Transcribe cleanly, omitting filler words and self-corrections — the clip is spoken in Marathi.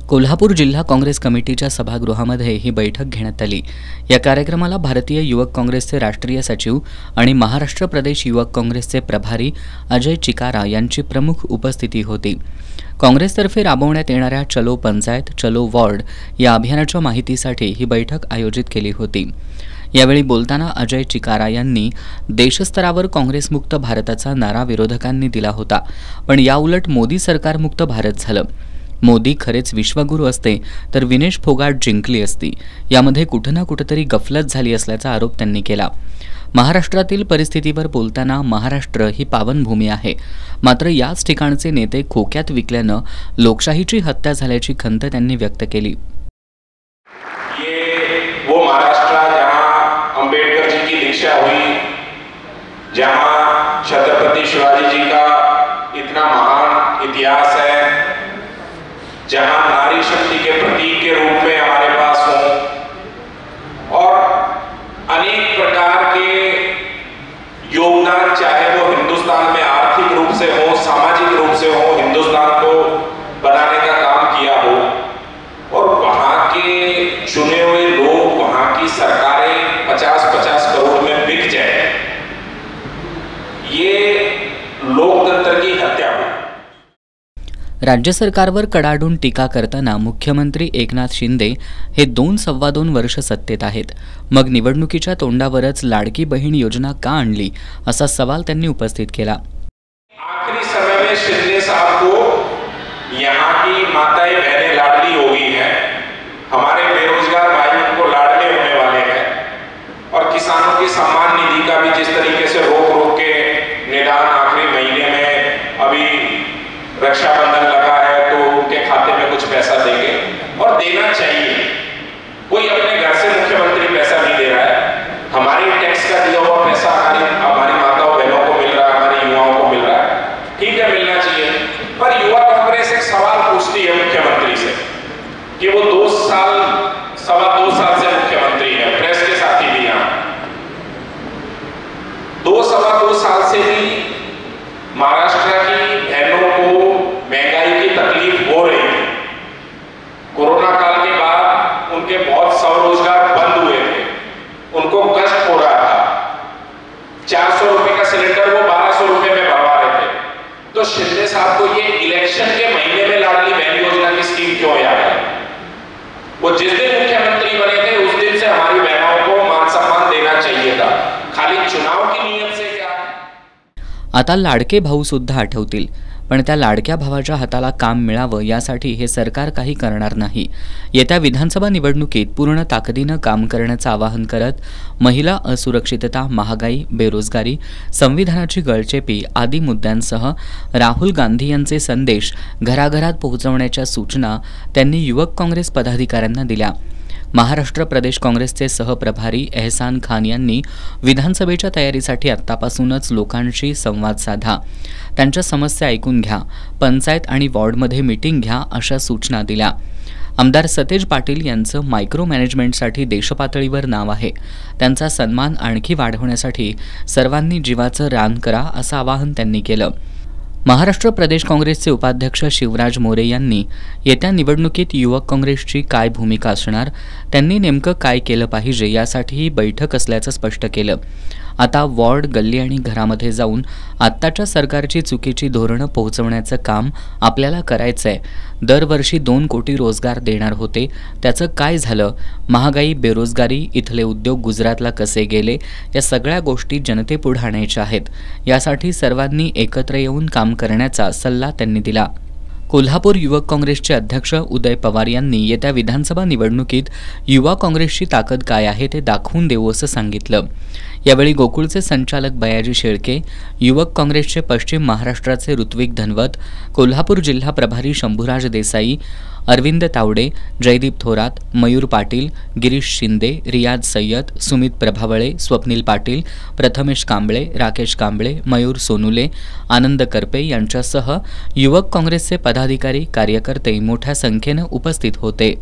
कोल्हापूर जिल्हा काँग्रेस कमिटीच्या सभागृहामध्ये ही बैठक घेण्यात आली। या कार्यक्रमाला भारतीय युवक काँग्रेसचे राष्ट्रीय सचिव आणि महाराष्ट्र प्रदेश युवक काँग्रेसचे प्रभारी अजय चिकारा यांची प्रमुख उपस्थिती होती। काँग्रेसतर्फे राबवण्यात येणाऱ्या चलो पंचायत चलो वॉर्ड या अभियानाच्या माहितीसाठी ही बैठक आयोजित केली होती। यावेळी बोलताना अजय चिकारा यांनी देशस्तरावर काँग्रेसमुक्त भारताचा नारा विरोधकांनी दिला होता, पण याउलट मोदी सरकारमुक्त भारत झालं। मोदी खरेच विश्वगुरू असते तर विनेश फोगाट जिंकली असती, यामध्ये कुठं ना कुठेतरी गफलत झाली असल्याचा आरोप त्यांनी केला। महाराष्ट्रातील परिस्थितीवर बोलताना महाराष्ट्र ही पावनभूमी आहे, मात्र याच ठिकाणचे नेते खोक्यात विकल्यानं लोकशाहीची हत्या झाल्याची खंत त्यांनी व्यक्त केली। वो महाराष्ट्र जहां अंबेडकर जी की दीक्षा हुई, जहां छत्रपति शिवाजी जी का इतना महान इतिहास है, जहां नारी शक्ति के प्रतीक के रूप में हमारे पास हो और अनेक प्रकार के योगदान, चाहे वो हिंदुस्तान में आर्थिक रूप से हो, सामाजिक रूप से हो, हिंदुस्तान को बनाने का काम किया हो, और वहां के चुने हुए लोग, वहां की सरकारें 50-50 करोड़ में बिक जाए, ये लोकतंत्र की हत्या हो। राज्य सरकारवर कडाडून टीका करताना मुख्यमंत्री एकनाथ शिंदे हे 2-2.25 वर्ष सत्तेत आहेत, मग निवडणुकीच्या तोंडावरच लाडकी बहीण योजना का आणली असा सवाल त्यांनी उपस्थित केला। आखिरी समय में शिंदे साहब को यहाँ की माताएं बहनें लाडली हो गई हैं, हमारे बेरोजगार भाई उनको लाडले होने वाले हैं, और किसानों की सम्मान निधि का भी जिस तरीके से रोक के निदान आखिरी महीने में अभी रक्षाबंधन लगा है तो उनके खाते में कुछ पैसा देंगे, और देना चाहिए। कोई अपने घर से मुख्यमंत्री पैसा नहीं दे रहा है, हमारी टैक्स का दिया हुआ पैसा हमारी माताओं बहनों को मिल रहा है, हमारे युवाओं को मिल रहा है, ठीक है मिलना चाहिए। पर युवा कांग्रेस एक सवाल पूछती है मुख्यमंत्री से कि वो 2-2.25 साल से मुख्यमंत्री है, प्रेस के साथी भी यहाँ 2-2.25 साल से भी महाराष्ट्र की बहनों को महंगाई की तकलीफ हो रही है। कोरोना काल के बाद उनके बहुत स्वरोजगार बंद हुए थे, उनको कष्ट हो रहा था। 400 रुपए का सिलेंडर वो 1200 रुपए में भरवा रहे थे। तो शिंदे साहब को ये इलेक्शन के महीने में लाडली बहन योजना की स्कीम क्यों याद है? वो जिस दिन मुख्यमंत्री बने थे उस दिन से हमारी बहनों को मान सम्मान देना चाहिए था, खाली चुनाव की नियत से क्या। आता लाडके भाऊ सुद्धा आठवतील, पण त्या लाडक्या भावाच्या हाताला काम मिळावं यासाठी हे सरकार काही करणार नाही। येत्या विधानसभा निवडणुकीत पूर्ण ताकदीनं काम करण्याचं आवाहन करत महिला असुरक्षितता, महागाई, बेरोजगारी, संविधानाची गळचेपी आदी मुद्द्यांसह राहुल गांधी यांचे संदेश घराघरात पोहोचवण्याच्या सूचना त्यांनी युवक काँग्रेस पदाधिकाऱ्यांना दिल्या। महाराष्ट्र प्रदेश काँग्रेसचे सहप्रभारी एहसान खान यांनी विधानसभेच्या तयारीसाठी आत्तापासूनच लोकांशी संवाद साधा, त्यांच्या समस्या ऐकून घ्या, पंचायत आणि वॉर्डमध्ये मीटिंग घ्या अशा सूचना दिल्या। आमदार सतेज पाटील यांचं मायक्रो मॅनेजमेंटसाठी देशपातळीवर नाव आहे, त्यांचा सन्मान आणखी वाढवण्यासाठी सर्वांनी जीवाचं रान करा असं आवाहन त्यांनी केलं। महाराष्ट्र प्रदेश काँग्रेसचे उपाध्यक्ष शिवराज मोरे यांनी येत्या निवडणुकीत युवक काँग्रेसची काय भूमिका असणार, त्यांनी नेमकं काय केलं पाहिजे यासाठी ही बैठक असल्याचं स्पष्ट केलं। आता वॉर्ड, गल्ली आणि घरामध्ये जाऊन आत्ताच्या सरकारची चुकीची धोरणं पोहोचवण्याचं काम आपल्याला करायचंय। दरवर्षी 2 कोटी रोजगार देणार होते, त्याचं काय झालं? महागाई, बेरोजगारी, इथले उद्योग गुजरातला कसे गेले, या सगळ्या गोष्टी जनतेपुढे आणायच्या आहेत। यासाठी सर्वांनी एकत्र येऊन काम करण्याचा सल्ला त्यांनी दिला। कोल्हापूर युवक काँग्रेसचे अध्यक्ष उदय पवार यांनी येत्या विधानसभा निवडणुकीत युवा काँग्रेसची ताकद काय आहे ते दाखवून देऊ असं सांगितलं। यावेळी गोकुळचे संचालक बयाजी शेळके, युवक काँग्रेसचे पश्चिम महाराष्ट्राचे ऋत्विक धनवत, कोल्हापूर जिल्हा प्रभारी शंभूराज देसाई, अरविंद तावडे, जयदीप थोरात, मयूर पाटील, गिरीश शिंदे, रियाज सय्यद, सुमित प्रभावळे, स्वप्नील पाटील, प्रथमेश कांबळे, राकेश कांबळे, मयूर सोनुले, आनंद करपे यांच्यासह युवक काँग्रेसचे पदाधिकारी, कार्यकर्ते मोठ्या संख्येनं उपस्थित होते।